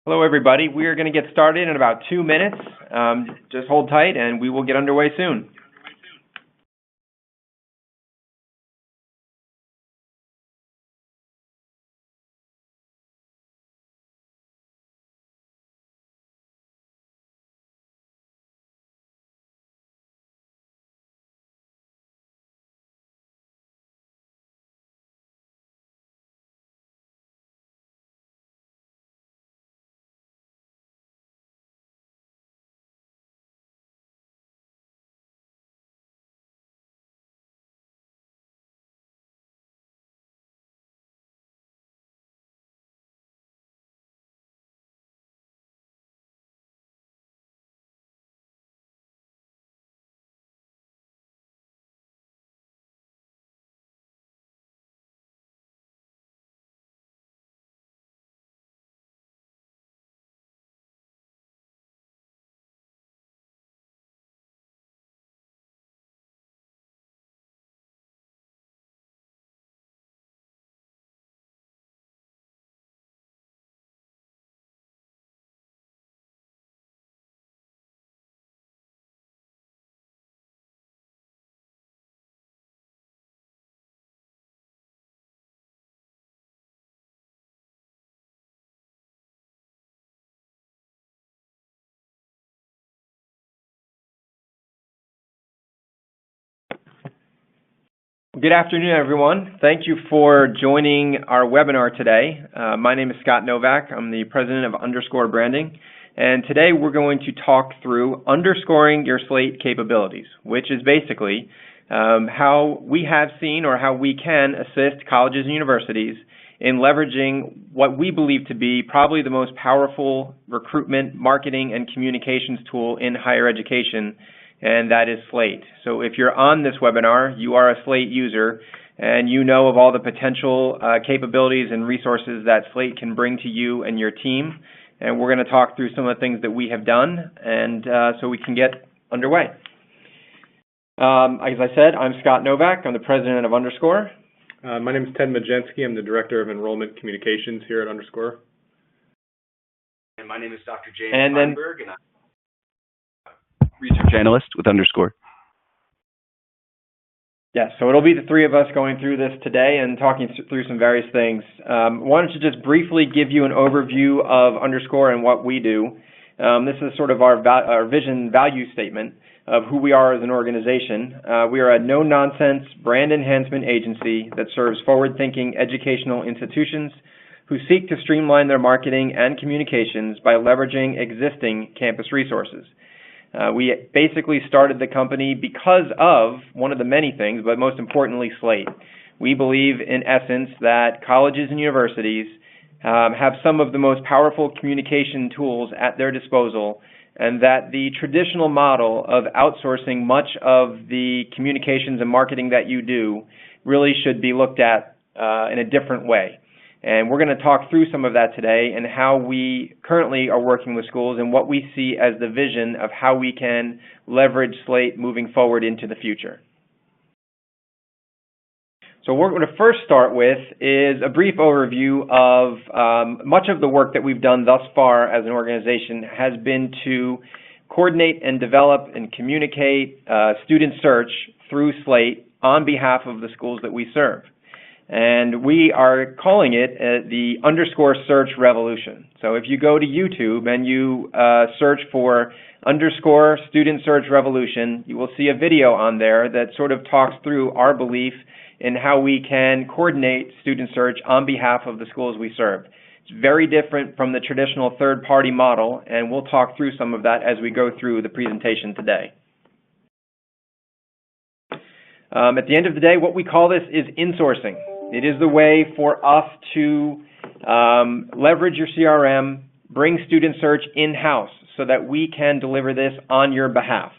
Hello, everybody. We are going to get started in about 2 minutes. Just hold tight, and we will get underway soon. Good afternoon, everyone. Thank you for joining our webinar today. My name is Scott Novak. I'm the president of Underscore Branding. And today we're going to talk through underscoring your Slate capabilities, which is basically how we have seen or how we can assist colleges and universities in leveraging what we believe to be probably the most powerful recruitment, marketing, and communications tool in higher education, and that is Slate. So if you're on this webinar, you are a Slate user, and you know of all the potential capabilities and resources that Slate can bring to you and your team. And we're going to talk through some of the things that we have done, and so we can get underway. As I said, I'm Scott Novak. I'm the president of Underscore. My name is Ted Majensky. I'm the director of enrollment communications here at Underscore. And my name is Dr. James Feinberg, and I'm research analyst with Underscore. Yeah, so it'll be the three of us going through this today and talking through some various things. Wanted to just briefly give you an overview of Underscore and what we do. This is sort of our vision value statement of who we are as an organization. We are a no-nonsense brand enhancement agency that serves forward-thinking educational institutions who seek to streamline their marketing and communications by leveraging existing campus resources. We basically started the company because of one of the many things, but most importantly, Slate. We believe, in essence, that colleges and universities have some of the most powerful communication tools at their disposal, and that the traditional model of outsourcing much of the communications and marketing that you do really should be looked at in a different way. And we're going to talk through some of that today and how we currently are working with schools and what we see as the vision of how we can leverage Slate moving forward into the future. So what we're going to first start with is a brief overview of much of the work that we've done thus far as an organization has been to coordinate and develop and communicate student search through Slate on behalf of the schools that we serve. And we are calling it the Underscore Search Revolution. So if you go to YouTube and you search for Underscore Student Search Revolution, you will see a video on there that sort of talks through our belief in how we can coordinate student search on behalf of the schools we serve. It's very different from the traditional third-party model, and we'll talk through some of that as we go through the presentation today. At the end of the day, what we call this is insourcing. It is the way for us to leverage your CRM, bring student search in-house so that we can deliver this on your behalf.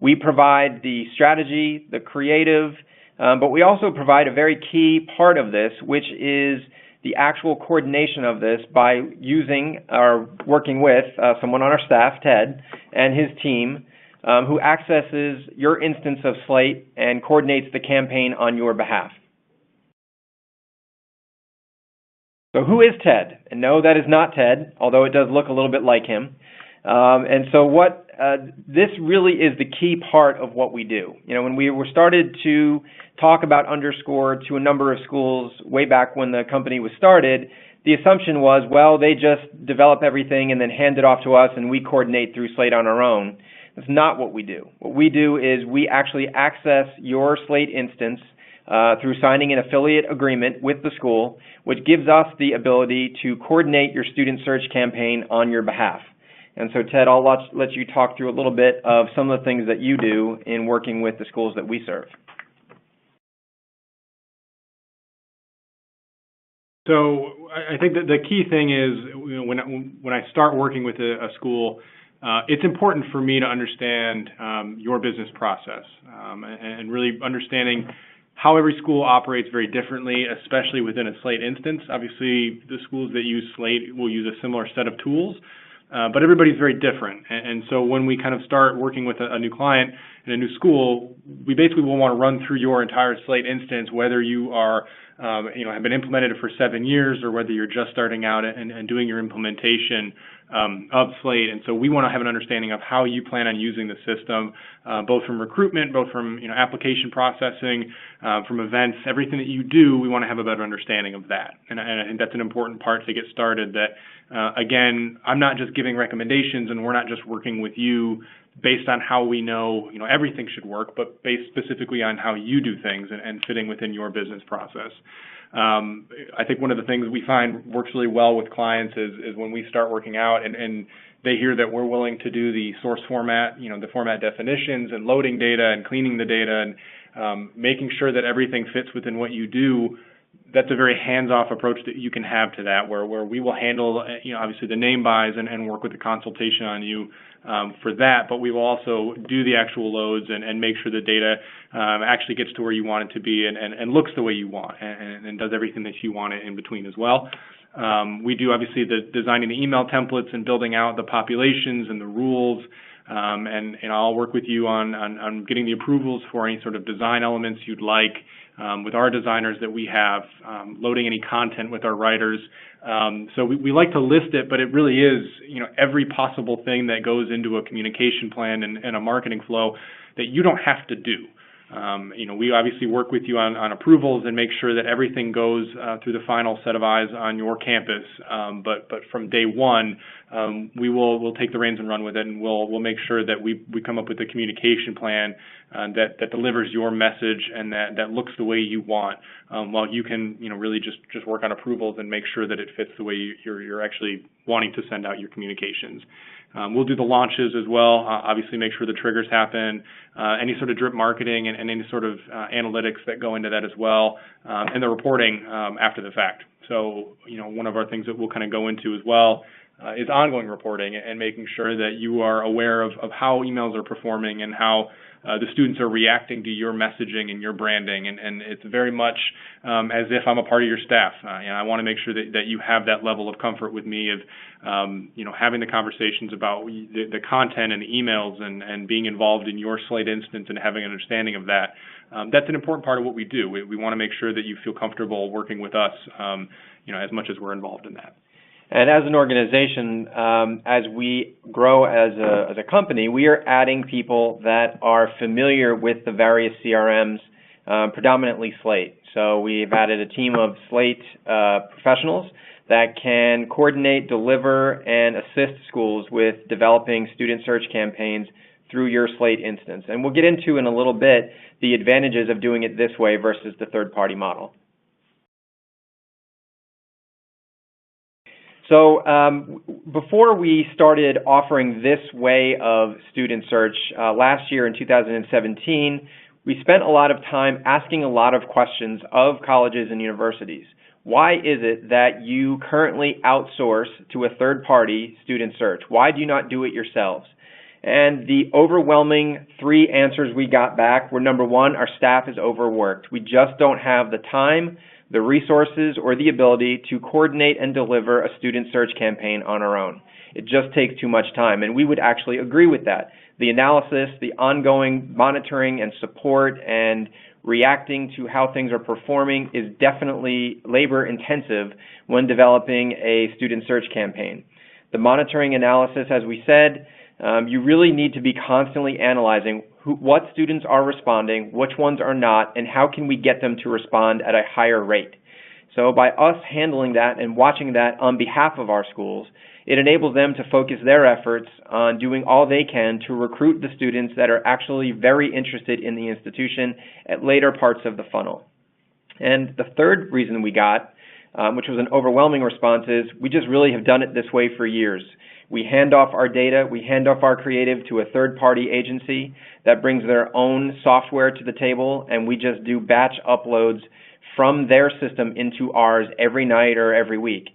We provide the strategy, the creative, but we also provide a very key part of this, which is the actual coordination of this by using or working with someone on our staff, Ted, and his team, who accesses your instance of Slate and coordinates the campaign on your behalf. So who is Ted? And no, that is not Ted, although it does look a little bit like him. And so this really is the key part of what we do. When we were started to talk about Underscore to a number of schools way back when the company was started, the assumption was, well, they just develop everything and then hand it off to us and we coordinate through Slate on our own. That's not what we do. What we do is we actually access your Slate instance through signing an affiliate agreement with the school, which gives us the ability to coordinate your student search campaign on your behalf. And so, Ted, I'll let you talk through a little bit of some of the things that you do in working with the schools that we serve. So I think that the key thing is when I start working with a school, it's important for me to understand your business process and really understanding how every school operates very differently, especially within a Slate instance. Obviously, the schools that use Slate will use a similar set of tools, but everybody's very different. And so when we kind of start working with a new client in a new school, we basically will want to run through your entire Slate instance, whether you are have been implemented for 7 years or whether you're just starting out and doing your implementation of Slate. And so we want to have an understanding of how you plan on using the system, both from recruitment, both from application processing, from events, everything that you do. We want to have a better understanding of that. And I think that's an important part to get started. That again, I'm not just giving recommendations, and we're not just working with you based on how we know everything should work, but based specifically on how you do things and fitting within your business process. I think one of the things we find works really well with clients is when we start working out and they hear that we're willing to do the source format, the format definitions and loading data and cleaning the data and making sure that everything fits within what you do. That's a very hands-off approach that you can have to that, where we will handle, obviously the name buys and work with the consultation on you for that, but we will also do the actual loads and make sure the data actually gets to where you want it to be and looks the way you want and does everything that you want it in between as well. We do obviously the designing the email templates and building out the populations and the rules. And I'll work with you on getting the approvals for any sort of design elements you'd like with our designers that we have, loading any content with our writers. So we like to list it, but it really is every possible thing that goes into a communication plan and a marketing flow that you don't have to do. We obviously work with you on approvals and make sure that everything goes through the final set of eyes on your campus. But from day one, we'll take the reins and run with it, and we'll make sure that we come up with a communication plan that delivers your message and that looks the way you want, while you can really just work on approvals and make sure that it fits the way you're actually wanting to send out your communications. We'll do the launches as well, obviously make sure the triggers happen, any sort of drip marketing and any sort of analytics that go into that as well, and the reporting after the fact. So, one of our things that we'll kind of go into as well is ongoing reporting and making sure that you are aware of how emails are performing and how the students are reacting to your messaging and your branding, and it's very much as if I'm a part of your staff. And I want to make sure that you have that level of comfort with me of having the conversations about the content and the emails and being involved in your Slate instance and having an understanding of that. That's an important part of what we do. We want to make sure that you feel comfortable working with us, as much as we're involved in that. And as an organization, as we grow as a company, we are adding people that are familiar with the various CRMs, predominantly Slate. So we've added a team of Slate professionals that can coordinate, deliver, and assist schools with developing student search campaigns through your Slate instance. And we'll get into in a little bit the advantages of doing it this way versus the third-party model. So before we started offering this way of student search last year in 2017, we spent a lot of time asking a lot of questions of colleges and universities. Why is it that you currently outsource to a third-party student search? Why do you not do it yourselves? And the overwhelming 3 answers we got back were, number 1, our staff is overworked. We just don't have the time, the resources, or the ability to coordinate and deliver a student search campaign on our own. It just takes too much time, and we would actually agree with that. The analysis, the ongoing monitoring and support and reacting to how things are performing is definitely labor intensive when developing a student search campaign. The monitoring analysis, as we said, you really need to be constantly analyzing what students are responding, which ones are not, and how can we get them to respond at a higher rate. So by us handling that and watching that on behalf of our schools, it enables them to focus their efforts on doing all they can to recruit the students that are actually very interested in the institution at later parts of the funnel. And the third reason we got, which was an overwhelming response, is we just really have done it this way for years. We hand off our data, we hand off our creative to a third-party agency that brings their own software to the table, and we just do batch uploads from their system into ours every night or every week.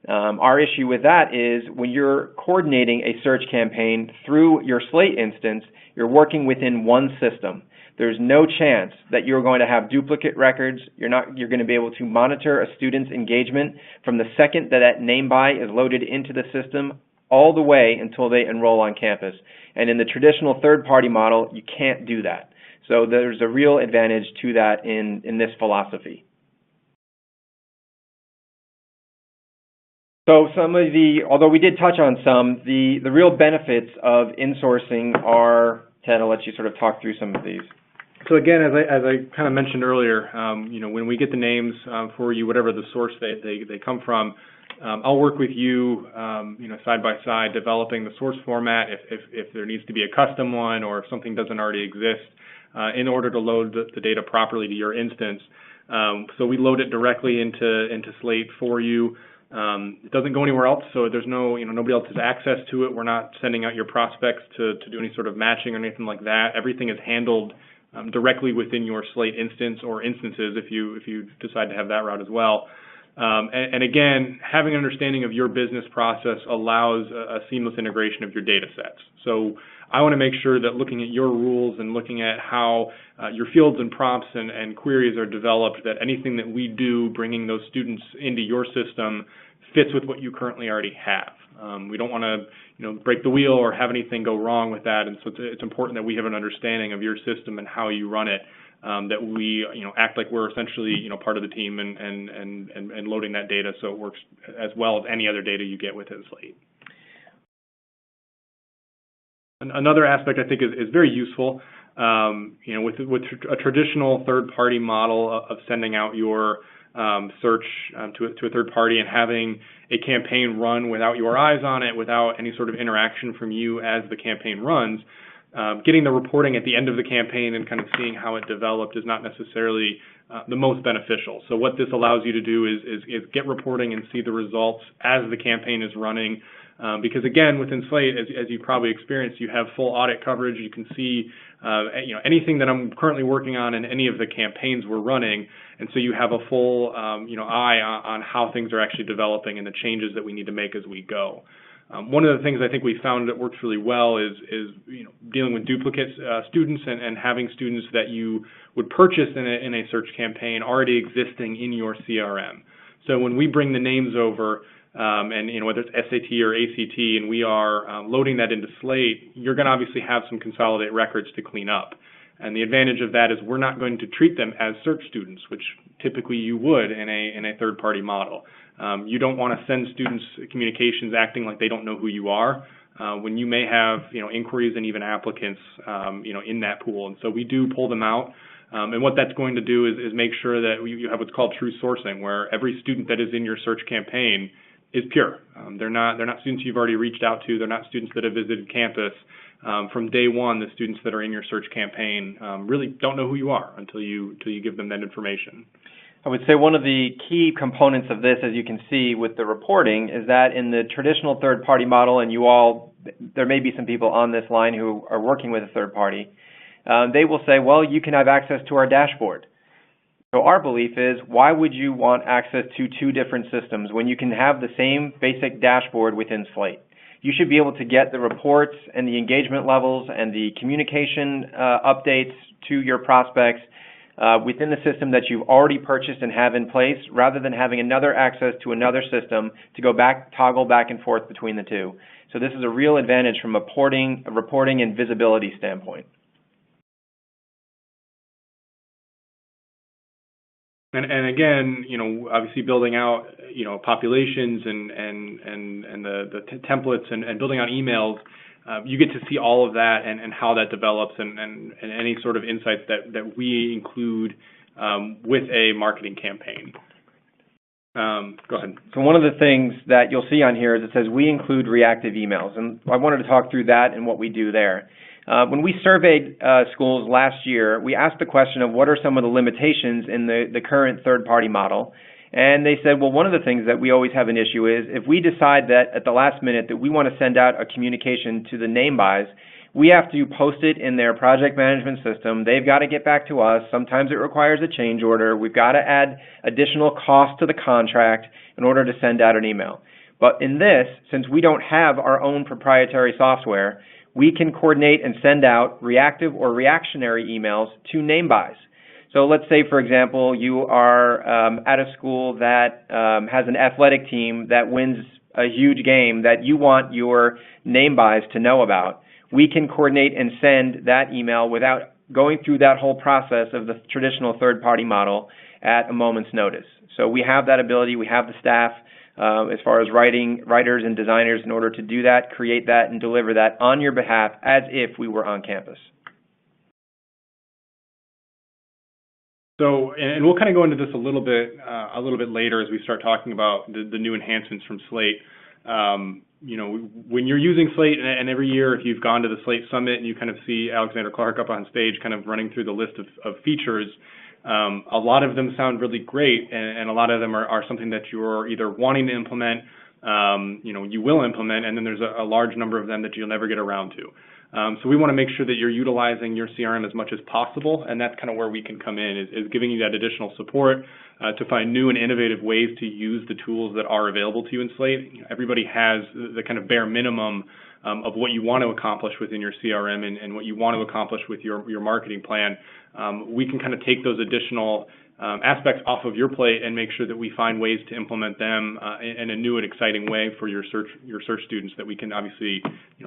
Our issue with that is when you're coordinating a search campaign through your Slate instance, you're working within one system. There's no chance that you're going to have duplicate records. You're going to be able to monitor a student's engagement from the second that name by is loaded into the system all the way until they enroll on campus. And in the traditional third-party model, you can't do that. So there's a real advantage to that in this philosophy. So although we did touch on some, the real benefits of insourcing are, Ted, I'll let you sort of talk through some of these. So again, as I kind of mentioned earlier, when we get the names for you, whatever the source they come from, I'll work with you, side by side, developing the source format if there needs to be a custom one or if something doesn't already exist, in order to load the data properly to your instance. So we load it directly into Slate for you. It doesn't go anywhere else, so there's nobody else has access to it. We're not sending out your prospects to do any sort of matching or anything like that. Everything is handled directly within your Slate instance or instances if you decide to have that route as well. And again, having an understanding of your business process allows a seamless integration of your data sets. So I want to make sure that looking at your rules and looking at how your fields and prompts and queries are developed, that anything that we do bringing those students into your system fits with what you currently already have. We don't want to break the wheel or have anything go wrong with that, and so it's important that we have an understanding of your system and how you run it, that we act like we're essentially part of the team and loading that data so it works as well as any other data you get within Slate. Another aspect I think is very useful, with a traditional third-party model of sending out your search to a third party and having a campaign run without your eyes on it, without any sort of interaction from you as the campaign runs. Getting the reporting at the end of the campaign and kind of seeing how it developed is not necessarily the most beneficial. So what this allows you to do is get reporting and see the results as the campaign is running. Because again, within Slate, as you probably experienced, you have full audit coverage. You can see anything that I'm currently working on in any of the campaigns we're running, and so you have a full eye on how things are actually developing and the changes that we need to make as we go. One of the things I think we found that works really well is dealing with duplicate students and having students that you would purchase in a search campaign already existing in your CRM. So when we bring the names over, and whether it's SAT or ACT, and we are loading that into Slate, you're going to obviously have some consolidated records to clean up. And the advantage of that is we're not going to treat them as search students, which typically you would in a third-party model. You don't want to send students communications acting like they don't know who you are, when you may have inquiries and even applicants in that pool. And so we do pull them out. And what that's going to do is make sure that you have what's called true sourcing, where every student that is in your search campaign is pure. They're not students you've already reached out to. They're not students that have visited campus. From day one, the students that are in your search campaign really don't know who you are until you give them that information. I would say one of the key components of this, as you can see with the reporting, is that in the traditional third-party model, and there may be some people on this line who are working with a third party, they will say, well, you can have access to our dashboard. So our belief is, why would you want access to two different systems when you can have the same basic dashboard within Slate? You should be able to get the reports and the engagement levels and the communication updates to your prospects within the system that you've already purchased and have in place, rather than having another access to another system to toggle back and forth between the two. So this is a real advantage from a reporting and visibility standpoint. And again, obviously building out, populations and the templates and building out emails, you get to see all of that and how that develops and any sort of insights that we include with a marketing campaign. Go ahead. So one of the things that you'll see on here is it says we include reactive emails, and I wanted to talk through that and what we do there. When we surveyed schools last year, we asked the question of what are some of the limitations in the current third-party model, and they said, well, one of the things that we always have an issue is if we decide that at the last minute that we want to send out a communication to the name buys, we have to post it in their project management system. They've got to get back to us. Sometimes it requires a change order. We've got to add additional cost to the contract in order to send out an email. But in this, since we don't have our own proprietary software, we can coordinate and send out reactive or reactionary emails to name buys. So let's say, for example, you are at a school that has an athletic team that wins a huge game that you want your name buys to know about. We can coordinate and send that email without going through that whole process of the traditional third-party model at a moment's notice. So we have that ability, we have the staff as far as writers and designers in order to do that, create that, and deliver that on your behalf as if we were on campus. So, and we'll kind of go into this a little bit later as we start talking about the new enhancements from Slate. When you're using Slate, and every year if you've gone to the Slate Summit and you kind of see Alexander Clark up on stage kind of running through the list of features, a lot of them sound really great, and a lot of them are something that you're either wanting to implement, you will implement, and then there's a large number of them that you'll never get around to. So we want to make sure that you're utilizing your CRM as much as possible, and that's kind of where we can come in, is giving you that additional support to find new and innovative ways to use the tools that are available to you in Slate. Everybody has the kind of bare minimum of what you want to accomplish within your CRM and what you want to accomplish with your marketing plan. We can kind of take those additional aspects off of your plate and make sure that we find ways to implement them in a new and exciting way for your search students that we can obviously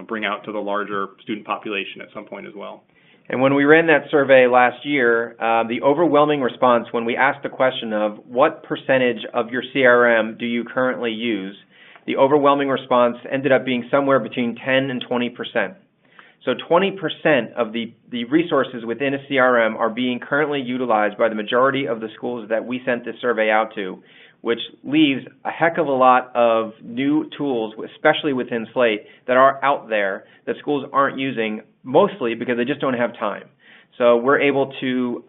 bring out to the larger student population at some point as well. And when we ran that survey last year, the overwhelming response when we asked the question of what percentage of your CRM do you currently use, the overwhelming response ended up being somewhere between 10 and 20%. So 20% of the resources within a CRM are being currently utilized by the majority of the schools that we sent this survey out to, which leaves a heck of a lot of new tools, especially within Slate, that are out there that schools aren't using, mostly because they just don't have time. So we're able to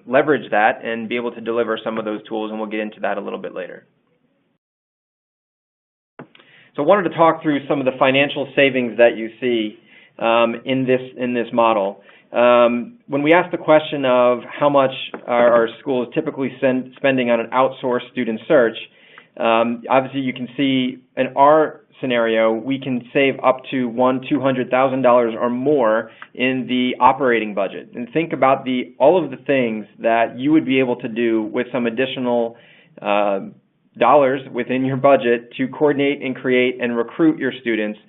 leverage that and be able to deliver some of those tools, and we'll get into that a little bit later. So I wanted to talk through some of the financial savings that you see in this model. When we ask the question of how much are schools typically spending on an outsourced student search, obviously you can see in our scenario we can save up to $200,000 or more in the operating budget. And think about all of the things that you would be able to do with some additional dollars within your budget to coordinate and create and recruit your students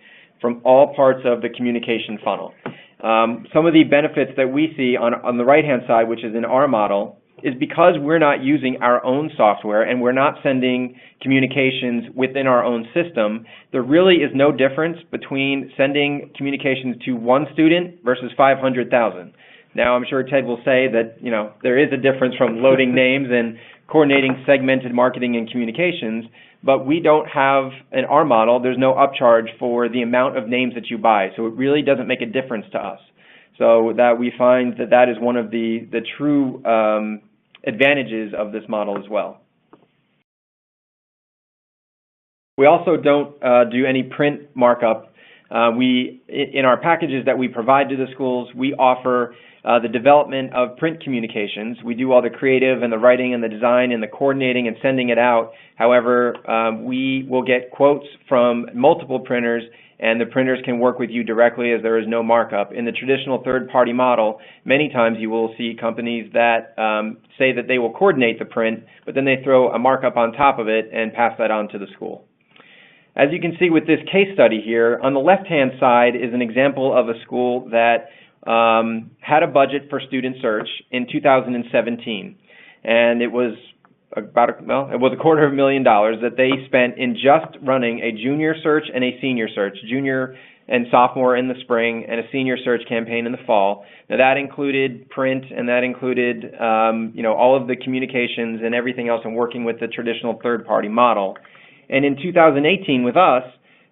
from all parts of the communication funnel. Some of the benefits that we see on the right-hand side, which is in our model, is because we're not using our own software and we're not sending communications within our own system, there really is no difference between sending communications to one student versus 500,000. Now, I'm sure Ted will say that, there is a difference from loading names and coordinating segmented marketing and communications, but we don't have, in our model, there's no upcharge for the amount of names that you buy, so it really doesn't make a difference to us. So that we find that is one of the true advantages of this model as well. We also don't do any print markup. In our packages that we provide to the schools, we offer the development of print communications. We do all the creative and the writing and the design and the coordinating and sending it out. However, we will get quotes from multiple printers, and the printers can work with you directly as there is no markup. In the traditional third-party model, many times you will see companies that say that they will coordinate the print, but then they throw a markup on top of it and pass that on to the school. As you can see with this case study here, on the left-hand side is an example of a school that had a budget for student search in 2017. And it was it was $250,000 that they spent in just running a junior search and a senior search, junior and sophomore in the spring, and a senior search campaign in the fall. Now that included print, and that included all of the communications and everything else, and working with the traditional third-party model. And in 2018 with us,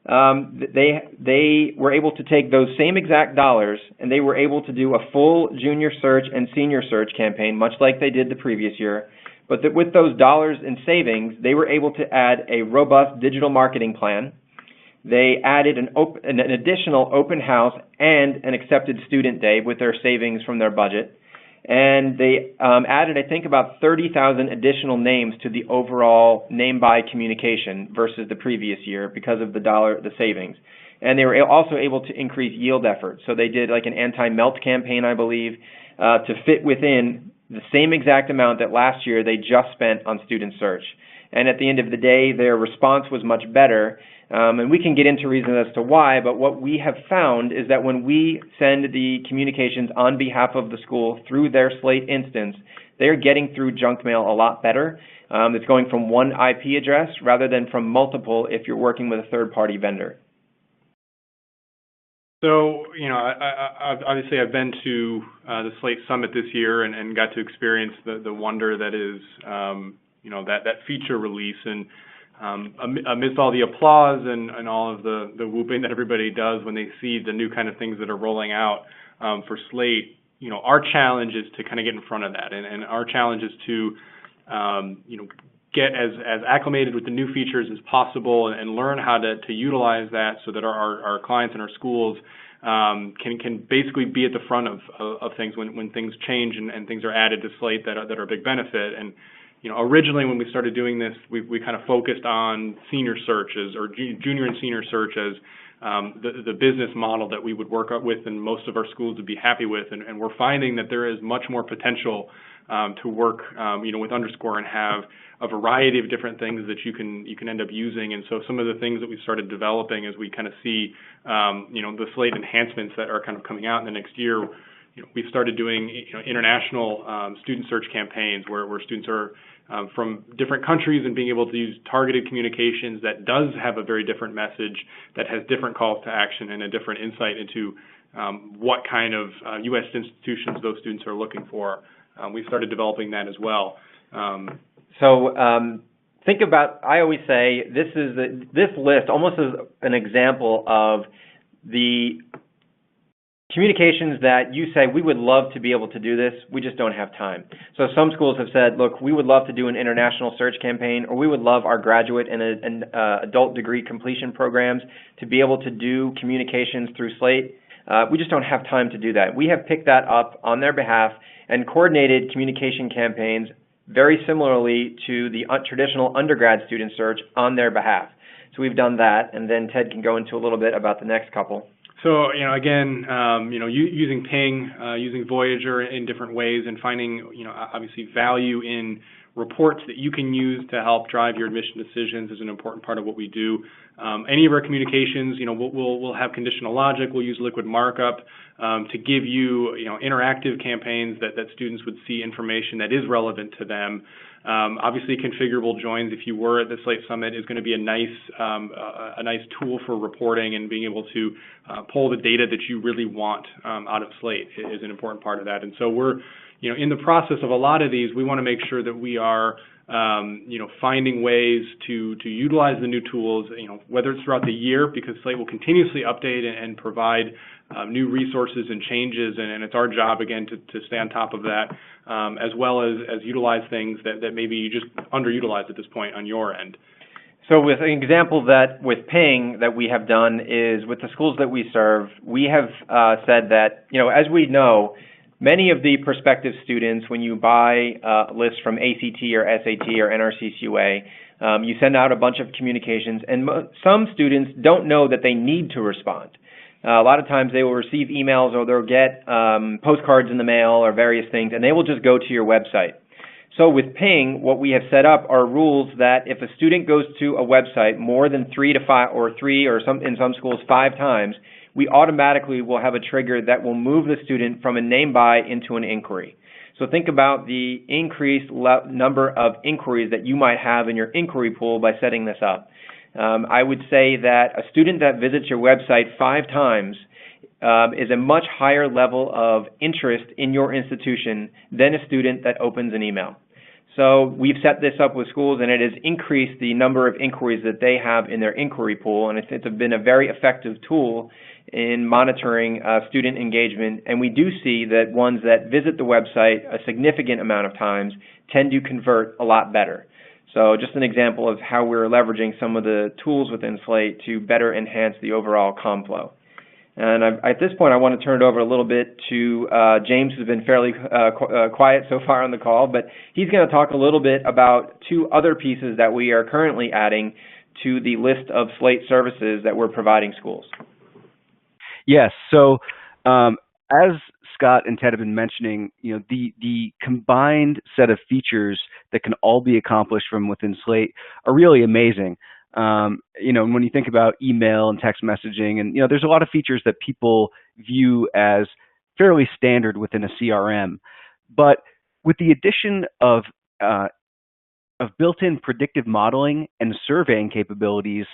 they were able to take those same exact dollars, and they were able to do a full junior search and senior search campaign, much like they did the previous year. But with those dollars in savings, they were able to add a robust digital marketing plan. They added an additional open house and an accepted student day with their savings from their budget. And they added, I think, about 30,000 additional names to the overall name-buy communication versus the previous year because of the savings. And they were also able to increase yield effort. So they did like an anti-melt campaign, I believe, to fit within the same exact amount that last year they just spent on student search. And at the end of the day, their response was much better. And we can get into reasons as to why, but what we have found is that when we send the communications on behalf of the school through their Slate instance, they're getting through junk mail a lot better. It's going from one IP address rather than from multiple if you're working with a third-party vendor. So, obviously I've been to the Slate Summit this year and got to experience the wonder that is, that feature release. And amidst all the applause and all of the whooping that everybody does when they see the new kind of things that are rolling out for Slate, our challenge is to kind of get in front of that. And our challenge is to, get as acclimated with the new features as possible and learn how to utilize that so that our clients and our schools can basically be at the front of things when things change and things are added to Slate that are a big benefit. And originally when we started doing this, we kind of focused on senior searches or junior and senior search as the business model that we would work with and most of our schools would be happy with. And we're finding that there is much more potential to work, with Underscore and have a variety of different things that you can end up using. And so some of the things that we started developing as we kind of see, the Slate enhancements that are kind of coming out in the next year. We've started doing international student search campaigns where students are from different countries and being able to use targeted communications that does have a very different message, that has different calls to action and a different insight into what kind of U.S. institutions those students are looking for. We've started developing that as well. Think about, I always say, this list almost is an example of the communications that you say, we would love to be able to do this, we just don't have time. So some schools have said, look, we would love to do an international search campaign, or we would love our graduate and adult degree completion programs to be able to do communications through Slate. We just don't have time to do that. We have picked that up on their behalf and coordinated communication campaigns very similarly to the traditional undergrad student search on their behalf. So we've done that, and then Ted can go into a little bit about the next couple. So, again, using Ping, using Voyager in different ways and finding, obviously value in reports that you can use to help drive your admission decisions is an important part of what we do. Any of our communications, we'll have conditional logic. We'll use liquid markup to give you, interactive campaigns that students would see information that is relevant to them. Obviously, configurable joins, if you were at the Slate Summit, is going to be a nice tool for reporting and being able to pull the data that you really want out of Slate is an important part of that. And so we're, in the process of a lot of these, we want to make sure that we are, finding ways to utilize the new tools, whether it's throughout the year, because Slate will continuously update and provide new resources and changes, and it's our job, again, to stay on top of that, as well as utilize things that maybe you just underutilize at this point on your end. So with an example that with Ping that we have done is with the schools that we serve, we have said that, as we know, many of the prospective students, when you buy a list from ACT or SAT or NRCCUA, you send out a bunch of communications, and some students don't know that they need to respond. A lot of times they will receive emails or they'll get postcards in the mail or various things, and they will just go to your website. So with Ping, what we have set up are rules that if a student goes to a website more than 3 to 5 or 3 or in some schools 5 times, we automatically will have a trigger that will move the student from a name buy into an inquiry. So think about the increased number of inquiries that you might have in your inquiry pool by setting this up. I would say that a student that visits your website 5 times is a much higher level of interest in your institution than a student that opens an email. So we've set this up with schools, and it has increased the number of inquiries that they have in their inquiry pool, and it's been a very effective tool in monitoring student engagement. And we do see that ones that visit the website a significant amount of times tend to convert a lot better. So just an example of how we're leveraging some of the tools within Slate to better enhance the overall comm flow. And at this point, I want to turn it over a little bit to James, who's been fairly quiet so far on the call, but he's going to talk a little bit about 2 other pieces that we are currently adding to the list of Slate services that we're providing schools. Yes. So as Scott and Ted have been mentioning, the combined set of features that can all be accomplished from within Slate are really amazing. When you think about email and text messaging, and there's a lot of features that people view as fairly standard within a CRM, but with the addition of built-in predictive modeling and surveying capabilities,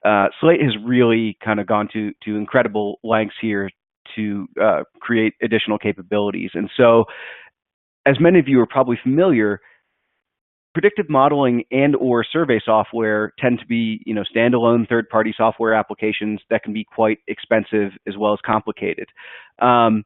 Slate has really kind of gone to incredible lengths here to create additional capabilities. And so, as many of you are probably familiar, predictive modeling and or survey software tend to be, standalone third-party software applications that can be quite expensive as well as complicated. The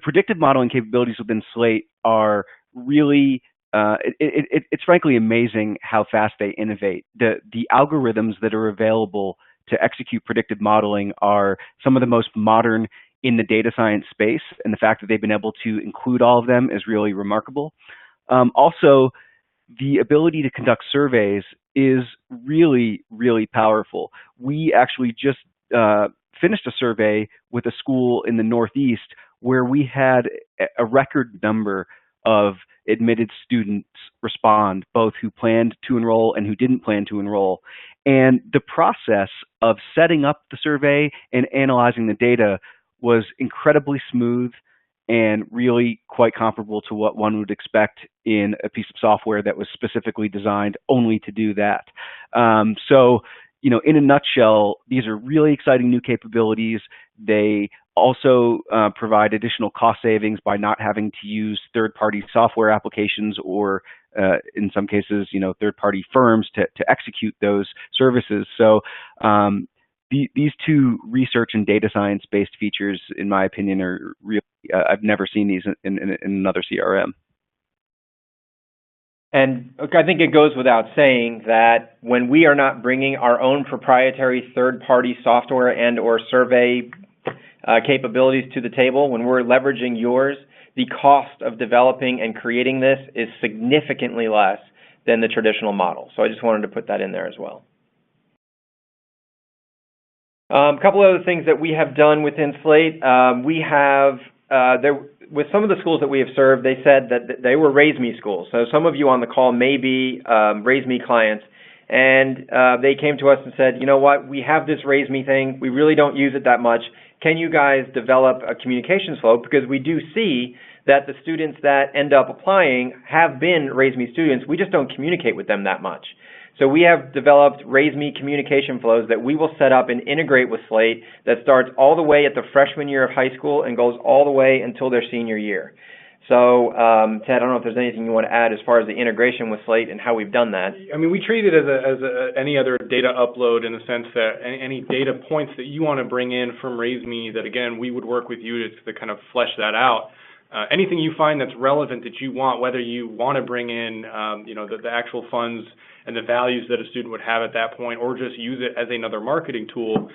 predictive modeling capabilities within Slate are really, it's frankly amazing how fast they innovate. The algorithms that are available to execute predictive modeling are some of the most modern in the data science space, and the fact that they've been able to include all of them is really remarkable. Also, the ability to conduct surveys is really, really powerful. We actually just finished a survey with a school in the Northeast where we had a record number of admitted students respond, both who planned to enroll and who didn't plan to enroll. And the process of setting up the survey and analyzing the data was incredibly smooth and really quite comparable to what one would expect in a piece of software that was specifically designed only to do that. So, in a nutshell, these are really exciting new capabilities. They also provide additional cost savings by not having to use third-party software applications or, in some cases, third-party firms to execute those services. So, these 2 research and data science-based features, in my opinion, are really, I've never seen these in another CRM. And I think it goes without saying that when we are not bringing our own proprietary third-party software and or survey capabilities to the table, when we're leveraging yours, the cost of developing and creating this is significantly less than the traditional model. So I just wanted to put that in there as well. A couple of other things that we have done within Slate. We have, with some of the schools that we have served, they said that they were RaiseMe schools. So some of you on the call may be RaiseMe clients, and they came to us and said, you know what, we have this RaiseMe thing. We really don't use it that much. Can you guys develop a communications flow? Because we do see that the students that end up applying have been RaiseMe students. We just don't communicate with them that much. So we have developed RaiseMe communication flows that we will set up and integrate with Slate that starts all the way at the freshman year of high school and goes all the way until their senior year. So, Ted, I don't know if there's anything you want to add as far as the integration with Slate and how we've done that. I mean, we treat it as any other data upload in the sense that any data points that you want to bring in from RaiseMe that, again, we would work with you to kind of flesh that out. Anything you find that's relevant that you want, whether you want to bring in, the actual funds and the values that a student would have at that point, or just use it as another marketing tool,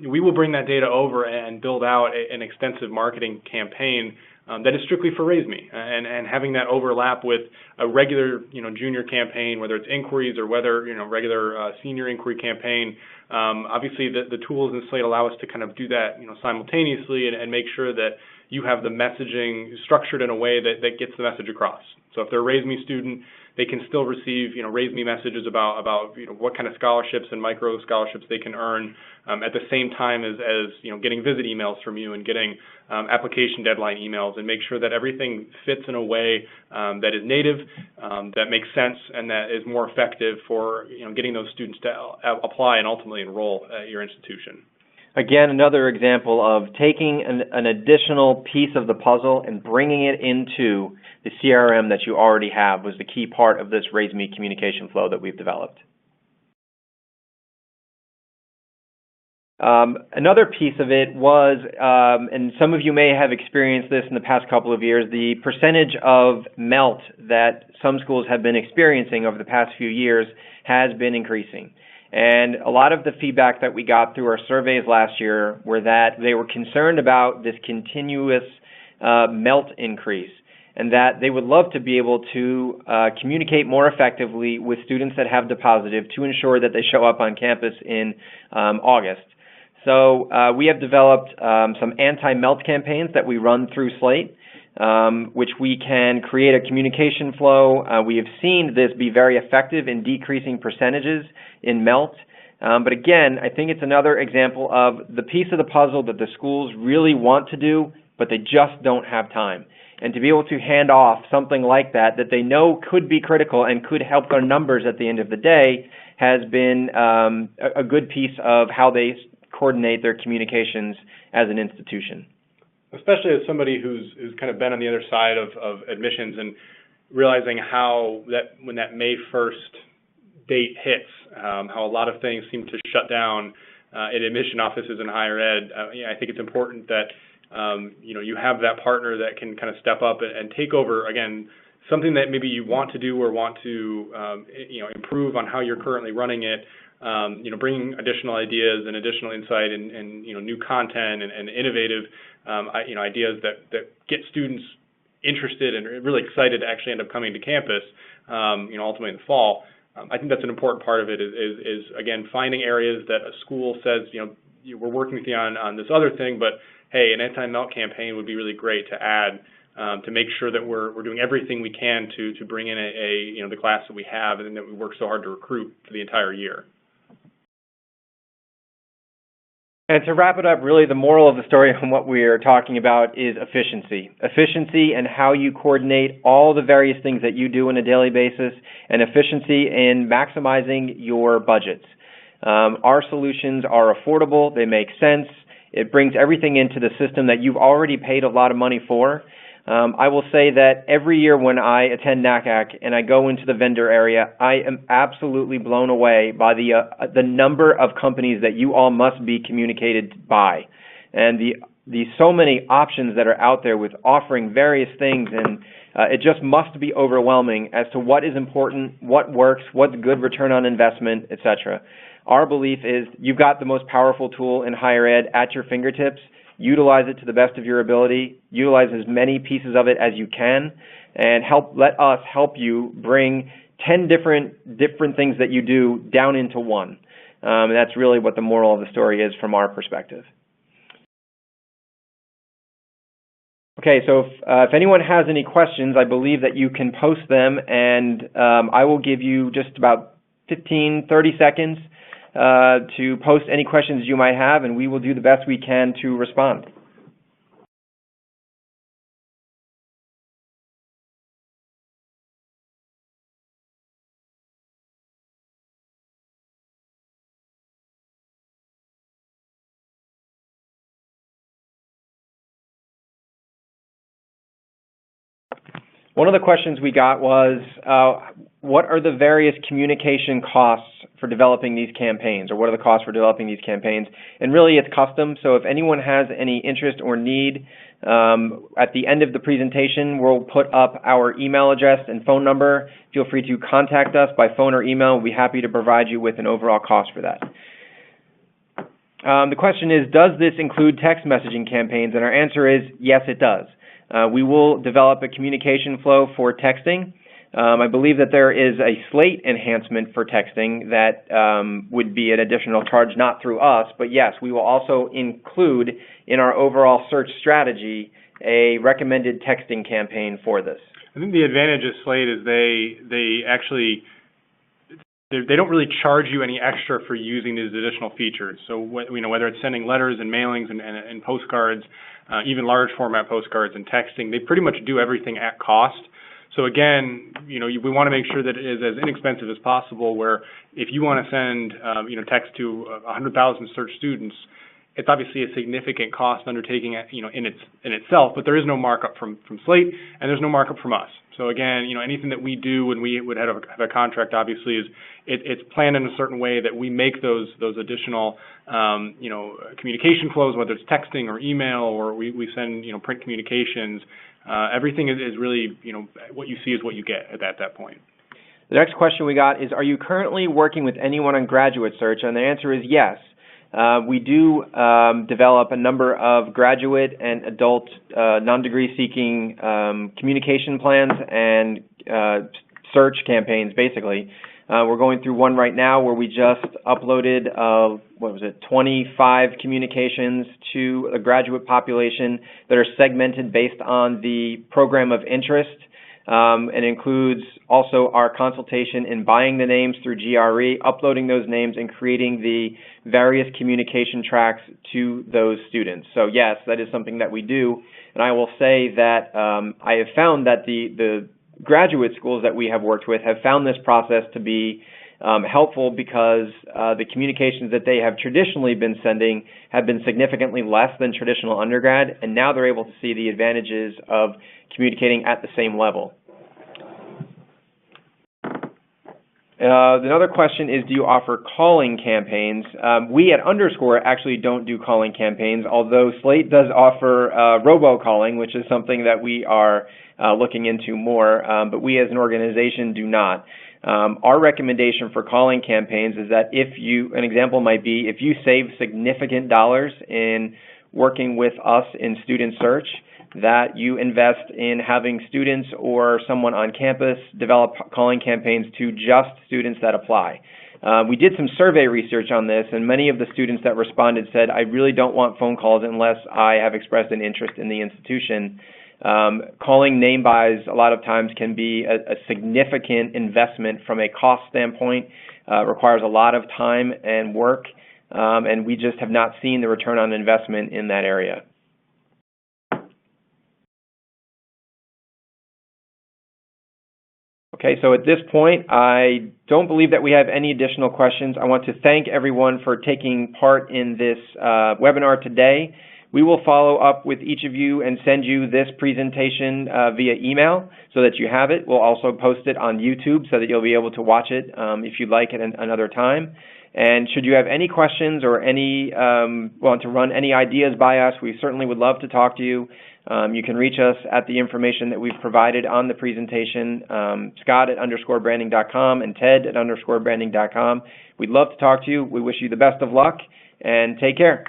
we will bring that data over and build out an extensive marketing campaign that is strictly for RaiseMe, and having that overlap with a regular, junior campaign, whether it's inquiries or whether, regular senior inquiry campaign, Obviously, the tools in Slate allow us to kind of do that, simultaneously and make sure that you have the messaging structured in a way that gets the message across. So if they're a RaiseMe student, they can still receive, RaiseMe messages about what kind of scholarships and micro scholarships they can earn at the same time as getting visit emails from you and getting application deadline emails, and make sure that everything fits in a way that is native, that makes sense, and that is more effective for getting those students to apply and ultimately enroll at your institution. Again, another example of taking an additional piece of the puzzle and bringing it into the CRM that you already have was the key part of this RaiseMe communication flow that we've developed. Another piece of it was, and some of you may have experienced this in the past couple of years, the percentage of melt that some schools have been experiencing over the past few years has been increasing. And a lot of the feedback that we got through our surveys last year were that they were concerned about this continuous melt increase, and that they would love to be able to communicate more effectively with students that have deposited to ensure that they show up on campus in August. So we have developed some anti-melt campaigns that we run through Slate, which we can create a communication flow. We have seen this be very effective in decreasing percentages in melt. But again, I think it's another example of the piece of the puzzle that the schools really want to do, but they just don't have time. And to be able to hand off something like that they know could be critical and could help their numbers at the end of the day has been a good piece of how they coordinate their communications as an institution. Especially as somebody who's kind of been on the other side of admissions and realizing how that when that May 1st date hits, how a lot of things seem to shut down in admission offices in higher ed. I think it's important that you have that partner that can kind of step up and take over, again, something that maybe you want to do or want to improve on how you're currently running it. Bringing additional ideas and additional insight and new content and innovative ideas that get students interested and really excited to actually end up coming to campus, ultimately in the fall. I think that's an important part of it is again, finding areas that a school says, we're working with you on this other thing, but hey, an anti-melt campaign would be really great to add to make sure that we're doing everything we can to bring in the class that we have and that we work so hard to recruit for the entire year. And to wrap it up, really the moral of the story on what we're talking about is efficiency. Efficiency and how you coordinate all the various things that you do on a daily basis, and efficiency in maximizing your budgets. Our solutions are affordable, they make sense, it brings everything into the system that you've already paid a lot of money for. I will say that every year when I attend NACAC and I go into the vendor area, I am absolutely blown away by the number of companies that you all must be communicated by, and the so many options that are out there with offering various things, and it just must be overwhelming as to what is important, what works, what's good return on investment, etc. Our belief is you've got the most powerful tool in higher ed at your fingertips. Utilize it to the best of your ability, utilize as many pieces of it as you can, and let us help you bring 10 different things that you do down into one. And that's really what the moral of the story is from our perspective. Okay, so if anyone has any questions, I believe that you can post them, and I will give you just about 15, 30 seconds to post any questions you might have, and we will do the best we can to respond. One of the questions we got was, what are the various communication costs for developing these campaigns, or what are the costs for developing these campaigns? And really it's custom, so if anyone has any interest or need, at the end of the presentation we'll put up our email address and phone number. Feel free to contact us by phone or email. We'll be happy to provide you with an overall cost for that. The question is, does this include text messaging campaigns? And our answer is, yes, it does. We will develop a communication flow for texting. I believe that there is a Slate enhancement for texting that would be an additional charge, not through us, but yes, we will also include in our overall search strategy a recommended texting campaign for this. I think the advantage of Slate is they actually they don't really charge you any extra for using these additional features. So whether it's sending letters and mailings and postcards, even large format postcards and texting, they pretty much do everything at cost. So again, we want to make sure that it is as inexpensive as possible. Where if you want to send text to 100,000 search students, it's obviously a significant cost undertaking in itself, but there is no markup from Slate, and there's no markup from us. So again, anything that we do when we would have a contract, obviously, is it's planned in a certain way that we make those additional communication flows, whether it's texting or email, or we send print communications. Everything is really what you see is what you get at that point. The next question we got is, are you currently working with anyone on graduate search? And the answer is yes. We do develop a number of graduate and adult non-degree seeking communication plans and search campaigns, basically. We're going through one right now where we just uploaded, 25 communications to a graduate population that are segmented based on the program of interest. And includes also our consultation in buying the names through GRE, uploading those names, and creating the various communication tracks to those students. So yes, that is something that we do. And I will say that I have found that the graduate schools that we have worked with have found this process to be helpful because the communications that they have traditionally been sending have been significantly less than traditional undergrad, and now they're able to see the advantages of communicating at the same level. Another question is, do you offer calling campaigns? We at Underscore actually don't do calling campaigns, although Slate does offer robocalling, which is something that we are looking into more, but we as an organization do not. Our recommendation for calling campaigns is that an example might be if you save significant dollars in working with us in student search, that you invest in having students or someone on campus develop calling campaigns to just students that apply. We did some survey research on this, and many of the students that responded said, I really don't want phone calls unless I have expressed an interest in the institution. Calling name buys a lot of times can be a significant investment from a cost standpoint, requires a lot of time and work, and we just have not seen the return on investment in that area. Okay, so at this point, I don't believe that we have any additional questions. I want to thank everyone for taking part in this webinar today. We will follow up with each of you and send you this presentation via email so that you have it. We'll also post it on YouTube so that you'll be able to watch it if you'd like at another time. And should you have any questions or want to run any ideas by us, we certainly would love to talk to you. You can reach us at the information that we've provided on the presentation, Scott at _branding.com and Ted at _branding.com. We'd love to talk to you. We wish you the best of luck, and take care.